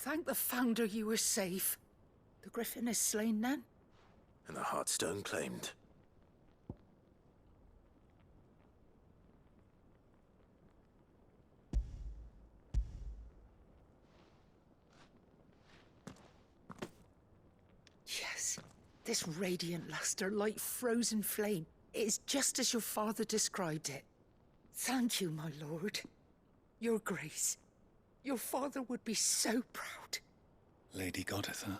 Thank the Founder you were safe. The Griffin is slain then? And the Heartstone claimed. Yes, this radiant luster like frozen flame is just as your father described it. Thank you, my lord. Your grace. Your father would be so proud. Lady Goditha,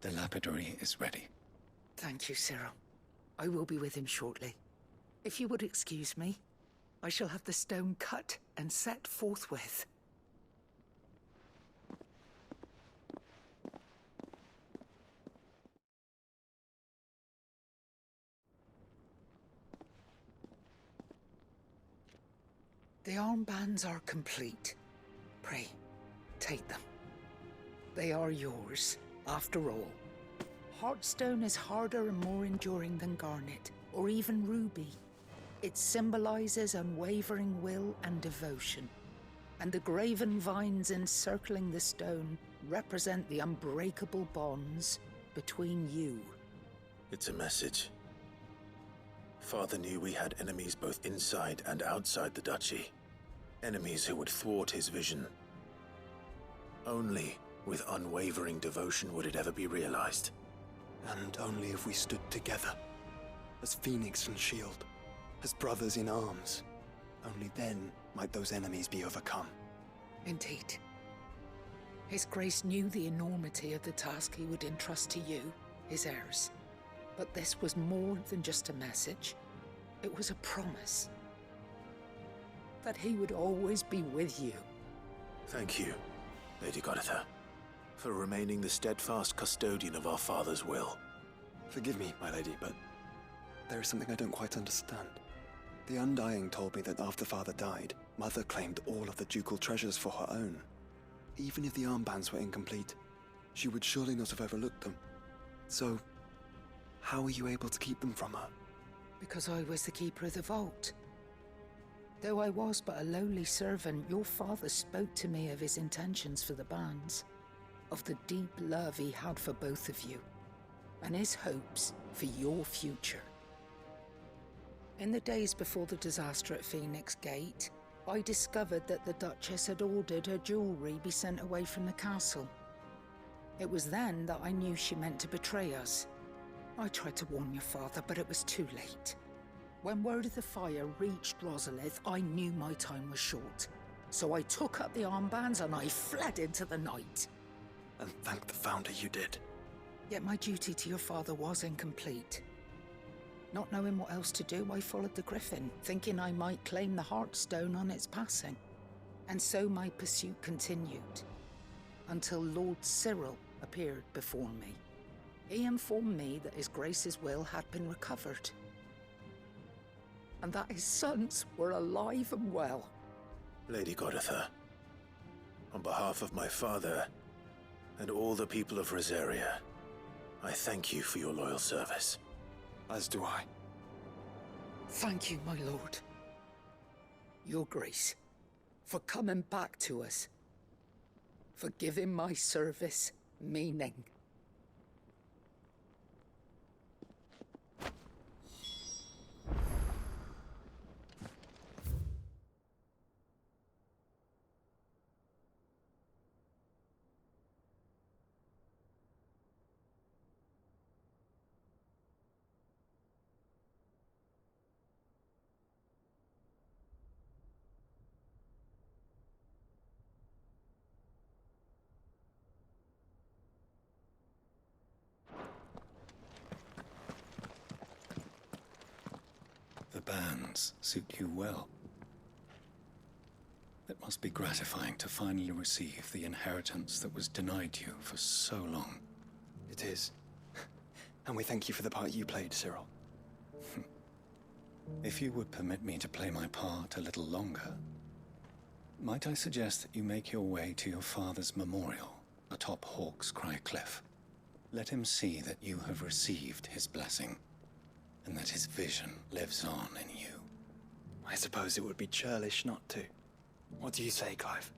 the lapidary is ready. Thank you, Cyril. I will be with him shortly. If you would excuse me, I shall have the stone cut and set forthwith. The armbands are complete. Pray, take them. They are yours, after all. Heartstone is harder and more enduring than garnet, or even ruby. It symbolizes unwavering will and devotion. And the graven vines encircling the stone represent the unbreakable bonds between you. It's a message. Father knew we had enemies both inside and outside the duchy. Enemies who would thwart his vision. Only with unwavering devotion would it ever be realized. And only if we stood together, as Phoenix and Shield, as brothers in arms, only then might those enemies be overcome. Indeed. His Grace knew the enormity of the task he would entrust to you, his heirs. But this was more than just a message. It was a promise. That he would always be with you. Thank you, Lady Goditha, for remaining the steadfast custodian of our father's will. Forgive me, my lady, but there is something I don't quite understand. The Undying told me that after Father died, Mother claimed all of the ducal treasures for her own. Even if the armbands were incomplete, she would surely not have overlooked them. So, how were you able to keep them from her? Because I was the keeper of the vault. Though I was but a lowly servant, your father spoke to me of his intentions for the bands, of the deep love he had for both of you, and his hopes for your future. In the days before the disaster at Phoenix Gate, I discovered that the Duchess had ordered her jewelry be sent away from the castle. It was then that I knew she meant to betray us. I tried to warn your father, but it was too late. When word of the fire reached Rosalith, I knew my time was short. So I took up the armbands and I fled into the night. And thank the Founder you did. Yet my duty to your father was incomplete. Not knowing what else to do, I followed the Griffin, thinking I might claim the Heartstone on its passing. And so my pursuit continued, until Lord Cyril appeared before me. He informed me that His Grace's will had been recovered, and that his sons were alive and well. Lady Goditha, on behalf of my father and all the people of Rosaria, I thank you for your loyal service. As do I. Thank you, my lord. Your Grace, for coming back to us, for giving my service meaning. The bands suit you well. It must be gratifying to finally receive the inheritance that was denied you for so long. It is. And we thank you for the part you played, Cyril. If you would permit me to play my part a little longer, might I suggest that you make your way to your father's memorial atop Hawk's Cry Cliff? Let him see that you have received his blessing, and that his vision lives on in you. I suppose it would be churlish not to. What do you say, Clive?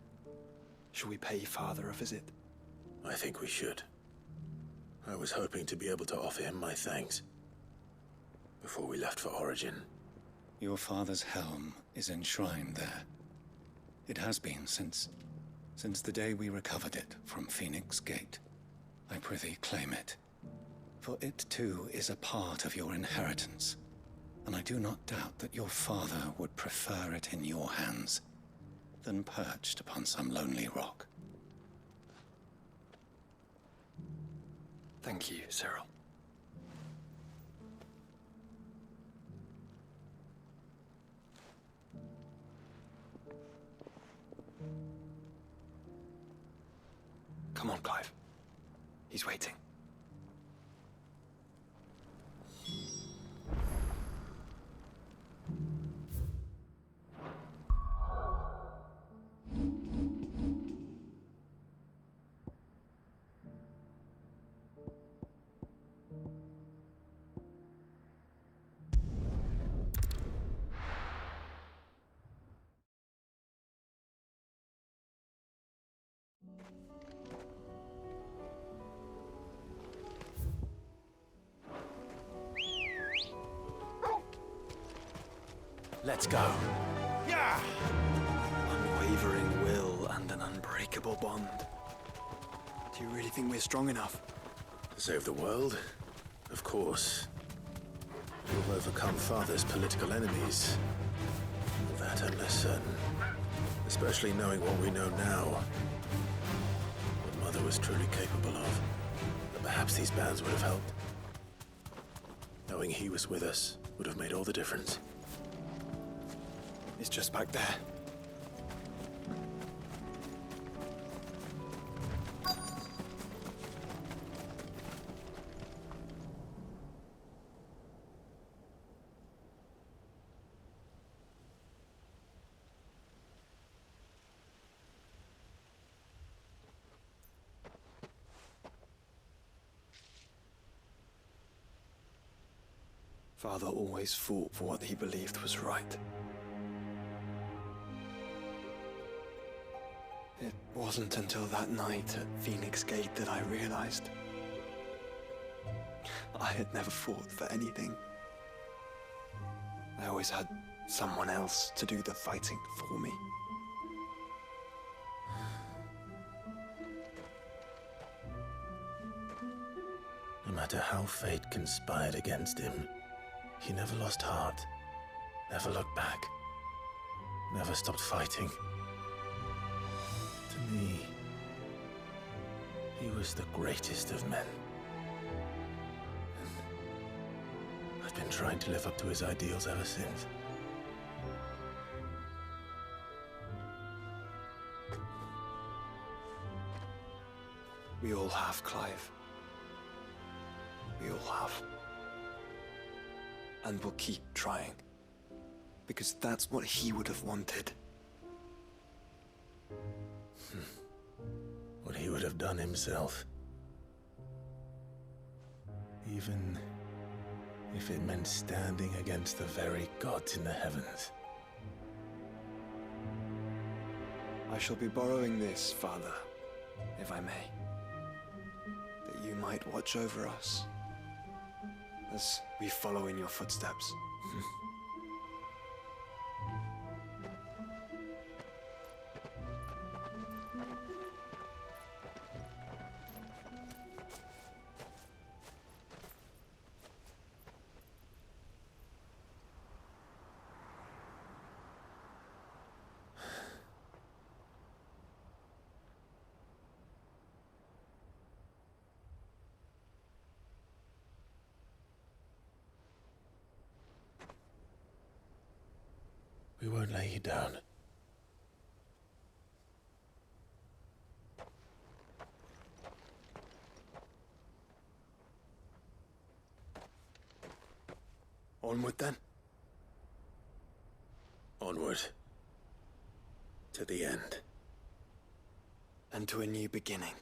Shall we pay Father a visit? I think we should. I was hoping to be able to offer him my thanks before we left for Origin. Your father's helm is enshrined there. It has been since the day we recovered it from Phoenix Gate. I prithee claim it, for it too is a part of your inheritance, and I do not doubt that your father would prefer it in your hands than perched upon some lonely rock. Thank you, Cyril. Come on, Clive. He's waiting. Let's go. Yeah! Unwavering will and an unbreakable bond. Do you really think we're strong enough? To save the world? Of course. We'll overcome Father's political enemies. That I'm less certain. Especially knowing what we know now. What Mother was truly capable of. But perhaps these bands would have helped. Knowing he was with us would have made all the difference. It's just back there. Father always fought for what he believed was right. It wasn't until that night at Phoenix Gate that I realized I had never fought for anything. I always had someone else to do the fighting for me. No matter how fate conspired against him, he never lost heart, never looked back, never stopped fighting. To me, he was the greatest of men. And I've been trying to live up to his ideals ever since. We all have, Clive. We all have. And we'll keep trying. Because that's what he would have wanted. What he would have done himself. Even if it meant standing against the very gods in the heavens. I shall be borrowing this, Father, if I may. That you might watch over us as we follow in your footsteps. We won't lay you down. Onward then. Onward. To the end. And to a new beginning.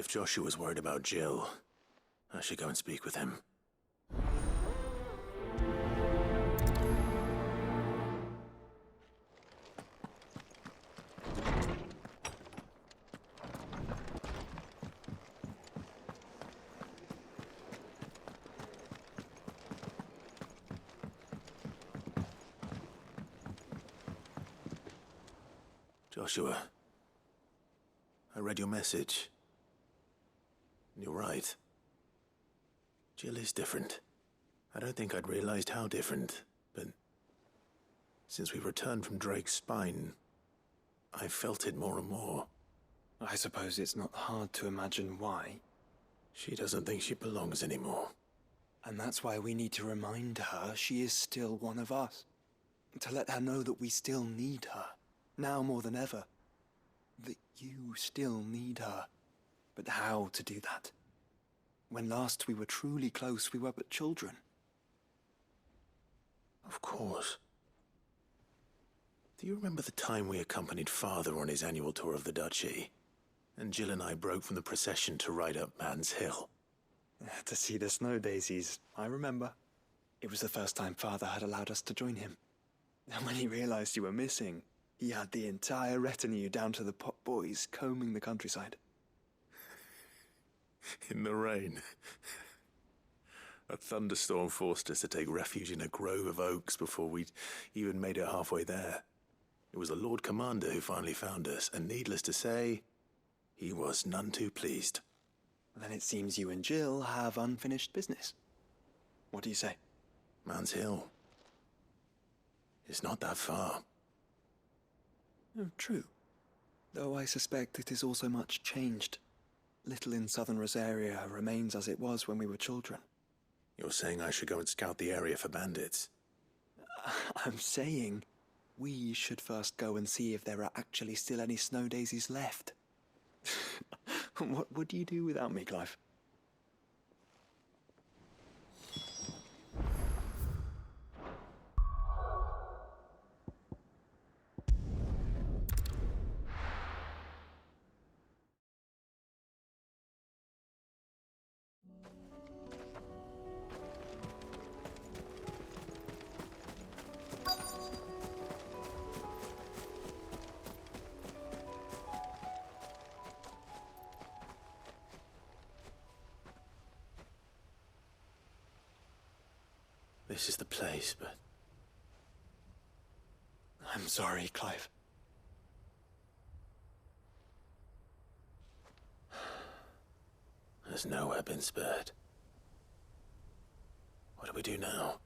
If Joshua's worried about Jill, I should go and speak with him. Joshua, I read your message. You're right. Jill is different. I don't think I'd realized how different, but since we returned from Drake's spine, I've felt it more and more. I suppose it's not hard to imagine why. She doesn't think she belongs anymore. And that's why we need to remind her she is still one of us. To let her know that we still need her. Now more than ever. That you still need her. But how to do that? When last we were truly close, we were but children. Of course. Do you remember the time we accompanied Father on his annual tour of the Duchy? And Jill and I broke from the procession to ride up Man's Hill. To see the snow daisies, I remember. It was the first time Father had allowed us to join him. And when he realized you were missing, he had the entire retinue down to the pot boys combing the countryside. In the rain. A thunderstorm forced us to take refuge in a grove of oaks before we'd even made it halfway there. It was the Lord Commander who finally found us, and needless to say, he was none too pleased. Then it seems you and Jill have unfinished business. What do you say? Man's Hill. It's not that far. Oh, true. Though I suspect it is also much changed. Little in southern Rosaria remains as it was when we were children. You're saying I should go and scout the area for bandits? I'm saying we should first go and see if there are actually still any snow daisies left. What would you do without me, Clive? This is the place, but I'm sorry, Clive. there's nowhere been spared. What do we do now?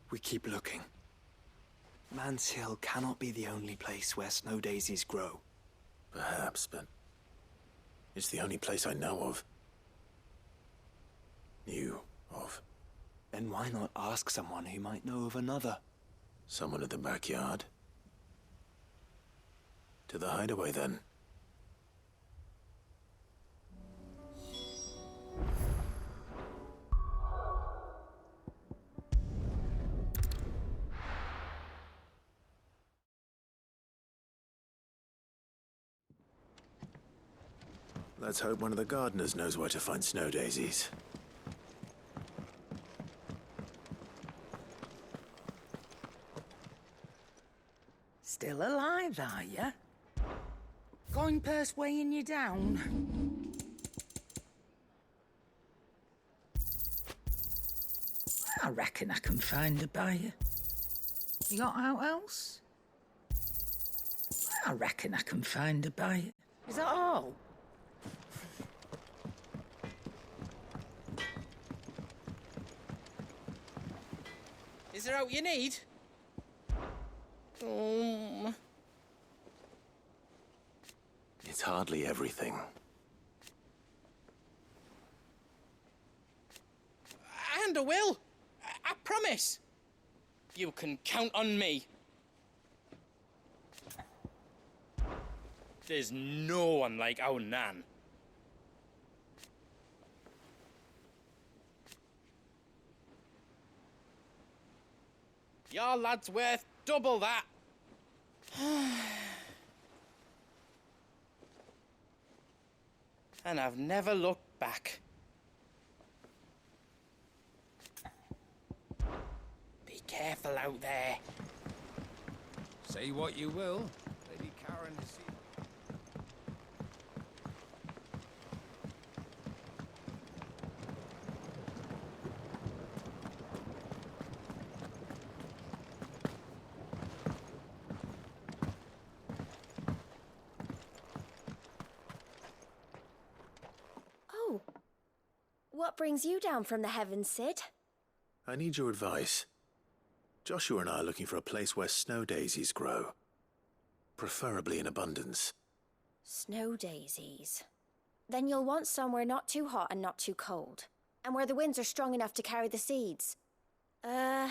We keep looking. Man's Hill cannot be the only place where snow daisies grow. Perhaps, but it's the only place I know of. Knew of. Then why not ask someone who might know of another? Someone in the backyard. To the hideaway, then. Let's hope one of the gardeners knows where to find snow daisies. Still alive, are you? Going purse weighing you down? I reckon I can find a buyer. You got out else? I reckon I can find a buyer. Is that all? Is there out you need? It's hardly everything. And I will. I promise. You can count on me. There's no one like our Nan. Your lad's worth double that. and I've never looked back. Be careful out there. Say what you will, Lady Karen is... Oh. What brings you down from the heavens, Sid? I need your advice. Joshua and I are looking for a place where snow daisies grow. Preferably in abundance. Snow daisies. Then you'll want somewhere not too hot and not too cold. And where the winds are strong enough to carry the seeds. I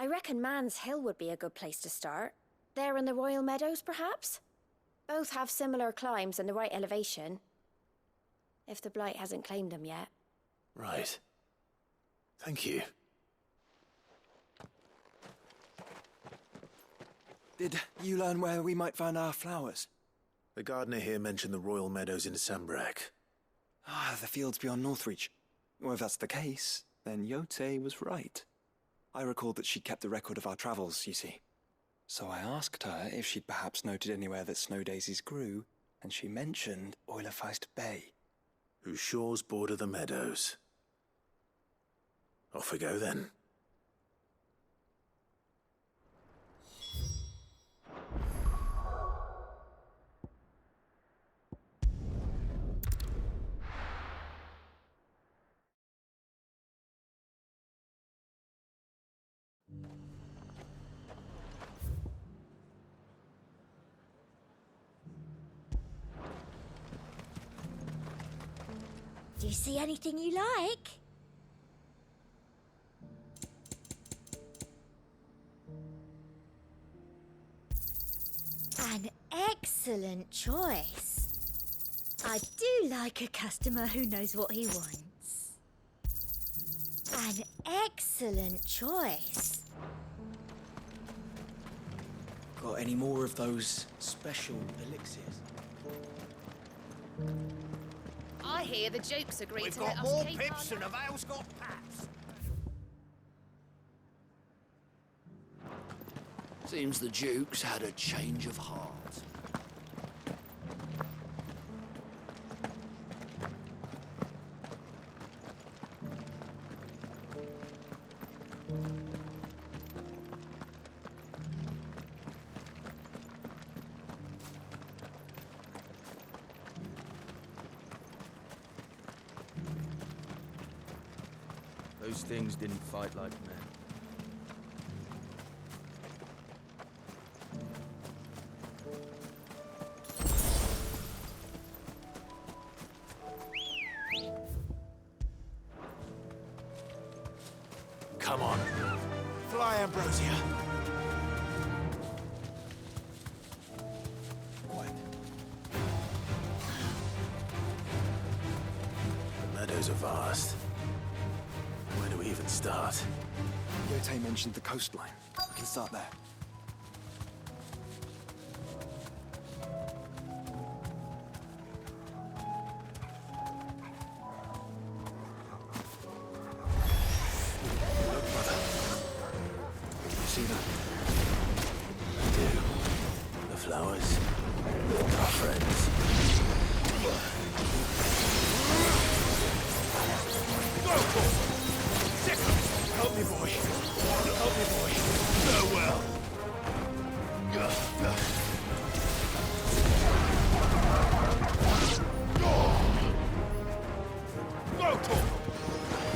reckon Man's Hill would be a good place to start. There in the Royal Meadows, perhaps? Both have similar climbs and the right elevation. If the Blight hasn't claimed them yet. Right. Thank you. Did you learn where we might find our flowers? The gardener here mentioned the Royal Meadows in Sambrek. Ah, the fields beyond Northreach. Well, if that's the case, then Yote was right. I recalled that she kept a record of our travels, you see. So I asked her if she'd perhaps noted anywhere that snow daisies grew, and she mentioned Oilefeist Bay. Whose shores border the meadows. Off we go then. Do you see anything you like? An excellent choice. I do like a customer who knows what he wants. An excellent choice. Got any more of those special elixirs? I hear the Duke's agreed We've to let got us more keep pips our... than a Vale's got pats. Seems the Duke's had a change of heart. Those things didn't fight like men. Come on. Fly, Ambrosia. Quiet. The meadows are vast. Where do we even start? Yote mentioned the coastline. We can start there. Look, brother. You see that? I do. The flowers. Our friends. Go, Paul! Help me, boy. Help me, boy. Farewell. Go, Paul!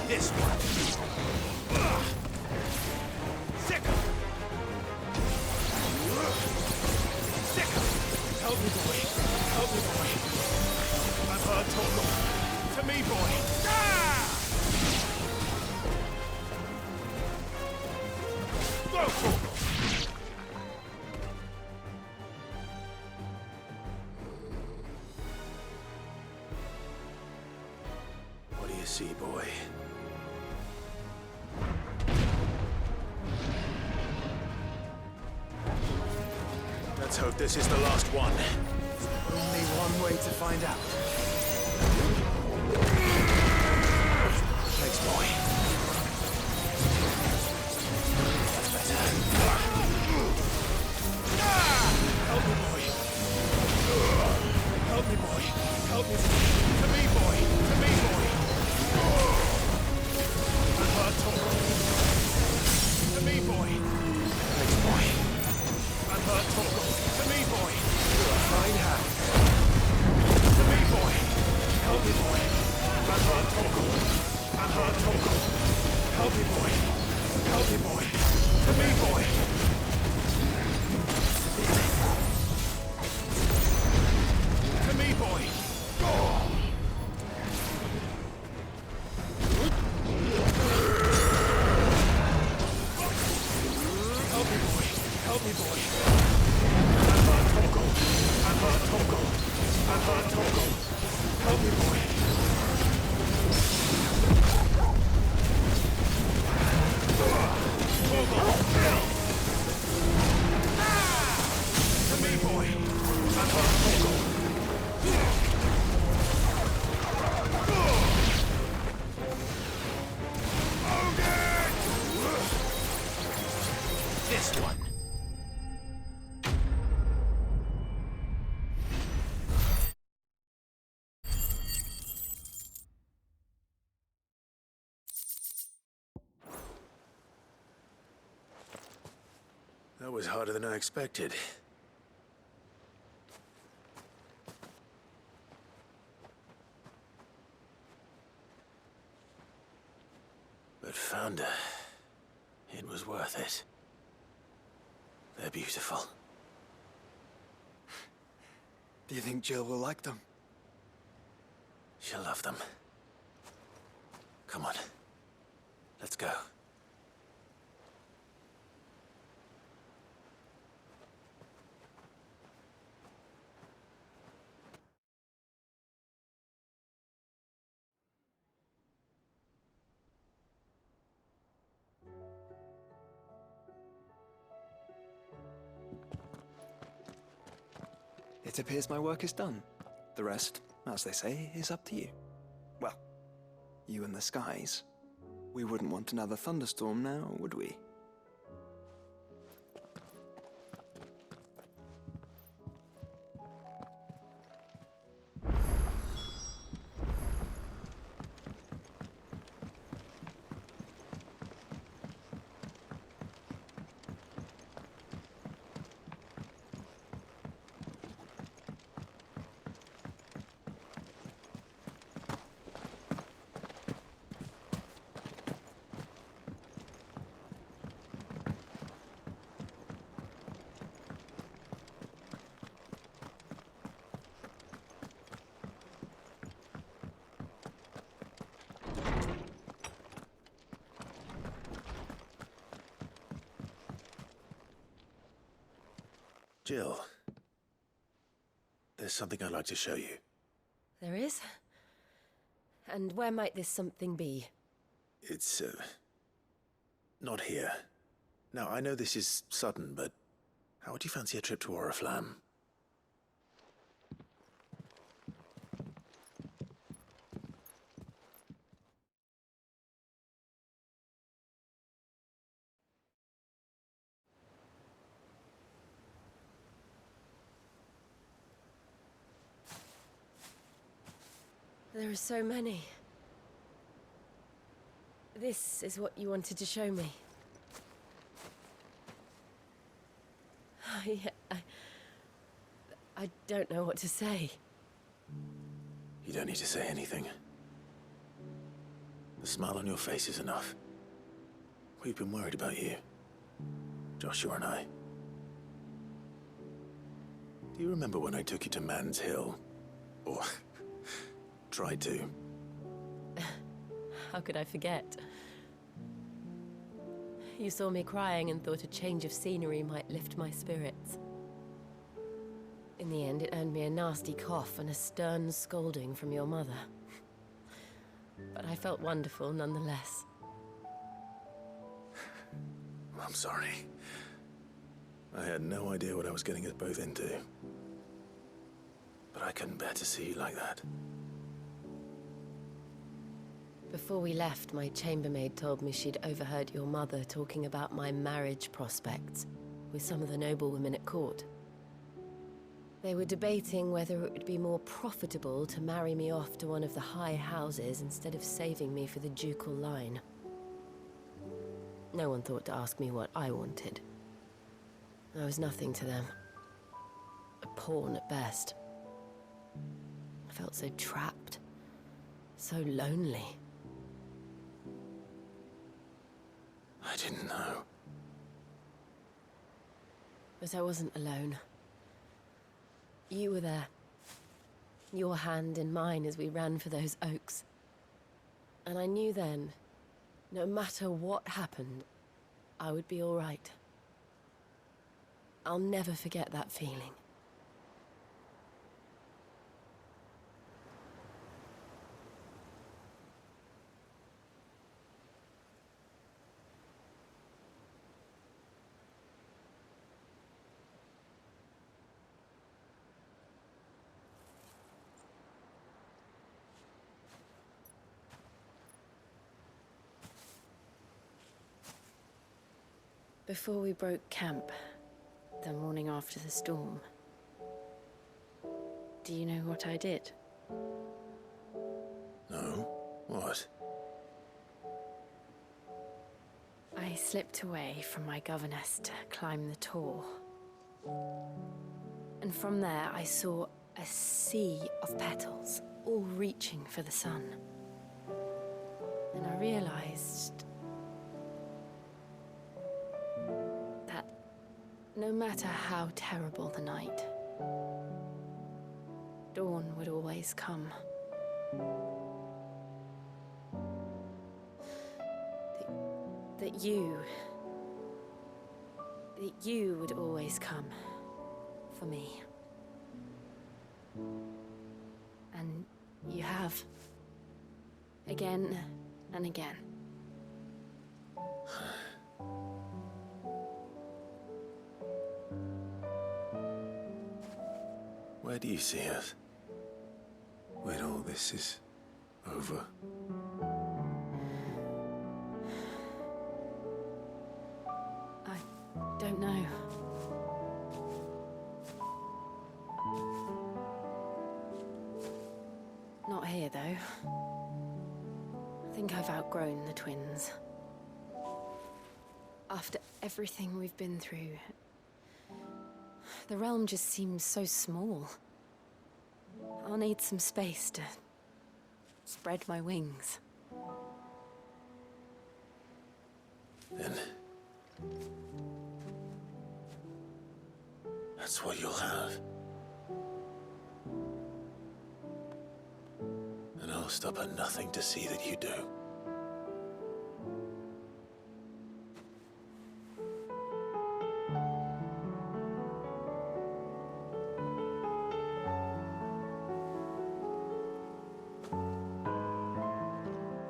This one. Second. Second. Help me, boy. Help me, boy. I've heard talk. To me, boy. Ah! Go, Paul! What do you see, boy? Let's hope this is the last one. Only one way to find out. Thanks, boy. That's better. Help me, boy. Help me, boy. Help me. To me, boy. To me, boy. I'm hurt, Torgal. To me, boy. Thanks, boy. I'm hurt, Torgal. To me, boy. You're a fine hand. To me, boy. Help me, boy. I'm hurt, Torgal. I'm hurt, Torgal. Help me, boy. Help me, boy. To me, boy. To me, boy. Help me, boy. Help me, boy. I'm hurt, Torgal. I'm hurt, Torgal. I'm hurt, Torgal. Help me, boy. To me, boy. I'm hurt, Torgal. This one. That was harder than I expected. But found her. It was worth it. They're beautiful. Do you think Jill will like them? She'll love them. Come on. Let's go. It appears my work is done. The rest, as they say, is up to you. Well, you and the skies. We wouldn't want another thunderstorm now, would we? Jill, there's something I'd like to show you. There is? And where might this something be? It's, not here. Now, I know this is sudden, but how would you fancy a trip to Oriflamme? There are so many. This is what you wanted to show me. I don't know what to say. You don't need to say anything. The smile on your face is enough. We've been worried about you, Joshua and I. Do you remember when I took you to Man's Hill? Or tried to? How could I forget? You saw me crying and thought a change of scenery might lift my spirits. In the end, it earned me a nasty cough and a stern scolding from your mother. But I felt wonderful nonetheless. I'm sorry. I had no idea what I was getting us both into. But I couldn't bear to see you like that. Before we left, my chambermaid told me she'd overheard your mother talking about my marriage prospects with some of the noblewomen at court. They were debating whether it would be more profitable to marry me off to one of the high houses instead of saving me for the ducal line. No one thought to ask me what I wanted. I was nothing to them. A pawn at best. I felt so trapped, so lonely. I didn't know. But I wasn't alone. You were there. Your hand in mine as we ran for those oaks. And I knew then, no matter what happened, I would be all right. I'll never forget that feeling. Before we broke camp, the morning after the storm, do you know what I did? No? What? I slipped away from my governess to climb the tor. And from there I saw a sea of petals, all reaching for the sun. And I realized that no matter how terrible the night, dawn would always come. That you would always come for me. And you have. Again and again. Where do you see us? When all this is over? I don't know. Not here, though. I think I've outgrown the twins. After everything we've been through, the realm just seems so small. I'll need some space to spread my wings. Then that's what you'll have. And I'll stop at nothing to see that you do.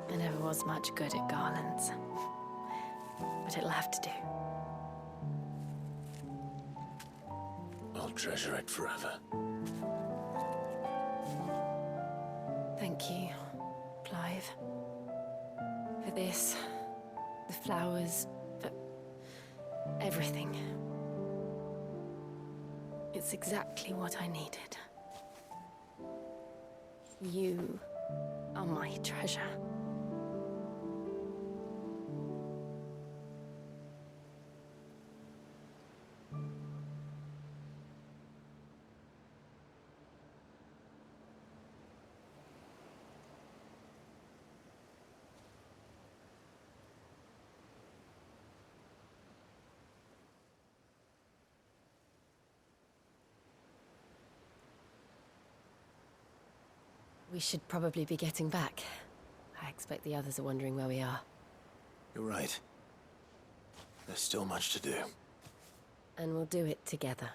I never was much good at garlands, but it'll have to do. I'll treasure it forever. Thank you, Clive. For this, the flowers, for everything. It's exactly what I needed. You are my treasure. We should probably be getting back. I expect the others are wondering where we are. You're right. There's still much to do. And we'll do it together.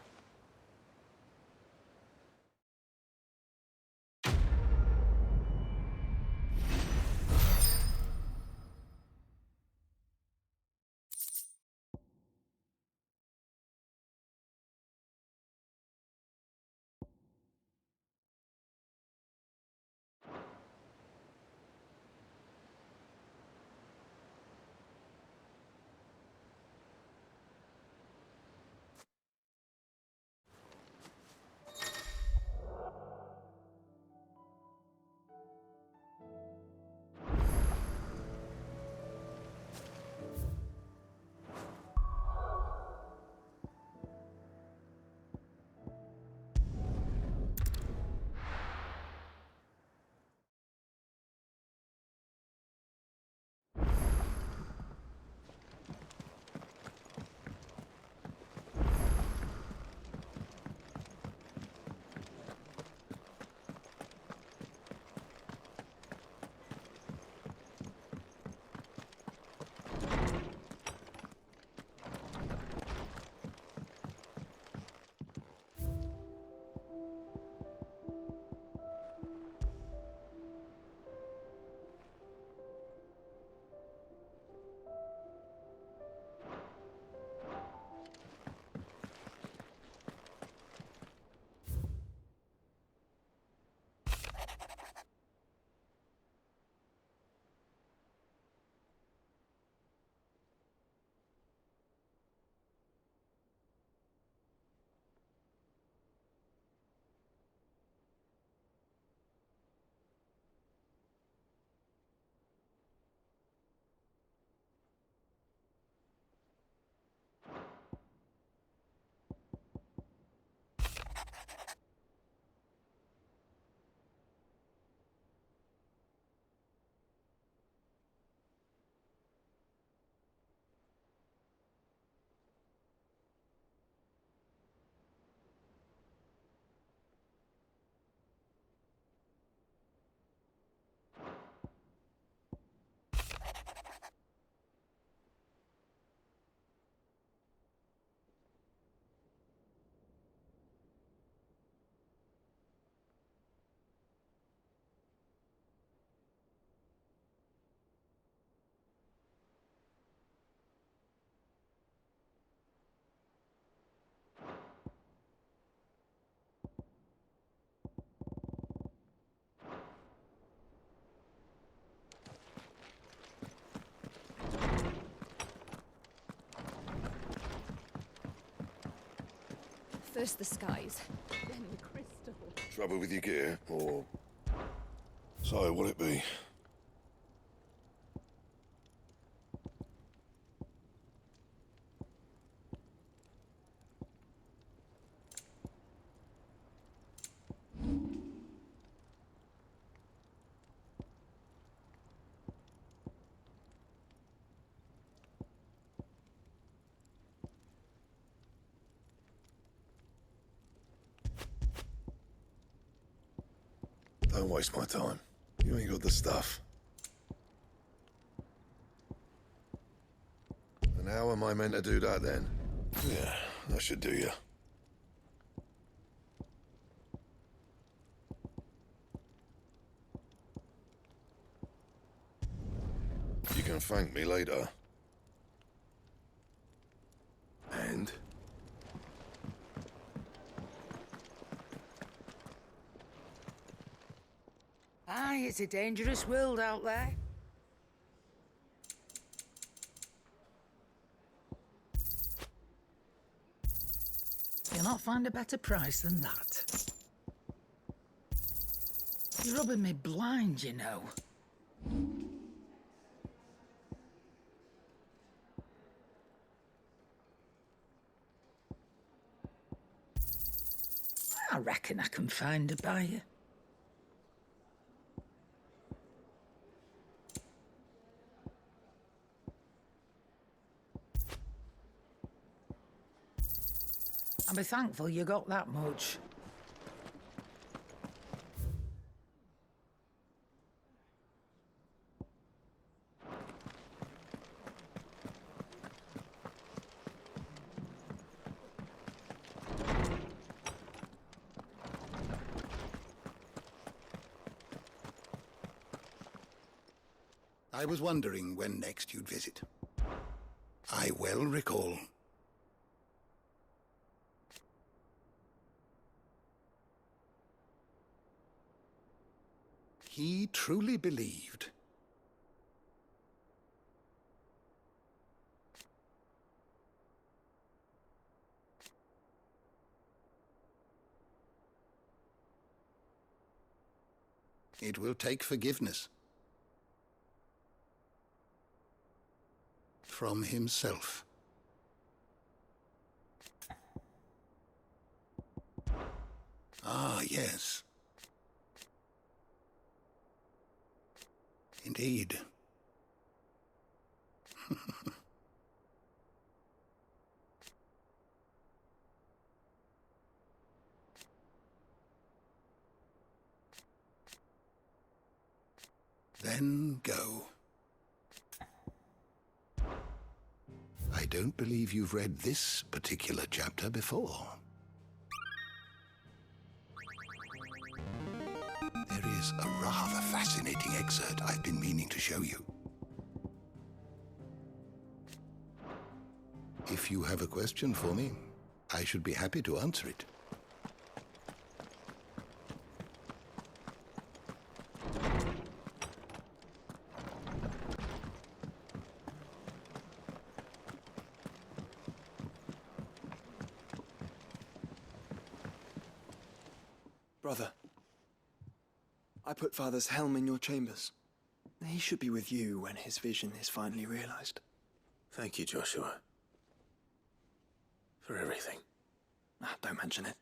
First the skies, then the crystal. Trouble with your gear, or... So, will it be? Don't waste my time. You ain't got the stuff. And how am I meant to do that then? Yeah, that should do you. You can thank me later. And? Aye, it's a dangerous world out there. You'll not find a better price than that. You're rubbing me blind, you know. I reckon I can find a buyer. I'll be thankful you got that much. I was wondering when next you'd visit. I well recall. He truly believed. It will take forgiveness from himself. Ah, yes. Indeed. Then go. I don't believe you've read this particular chapter before. There is a rather fascinating excerpt I've been meaning to show you. If you have a question for me, I should be happy to answer it. Brother, I put Father's helm in your chambers. He should be with you when his vision is finally realized. Thank you, Joshua. For everything. Don't mention it.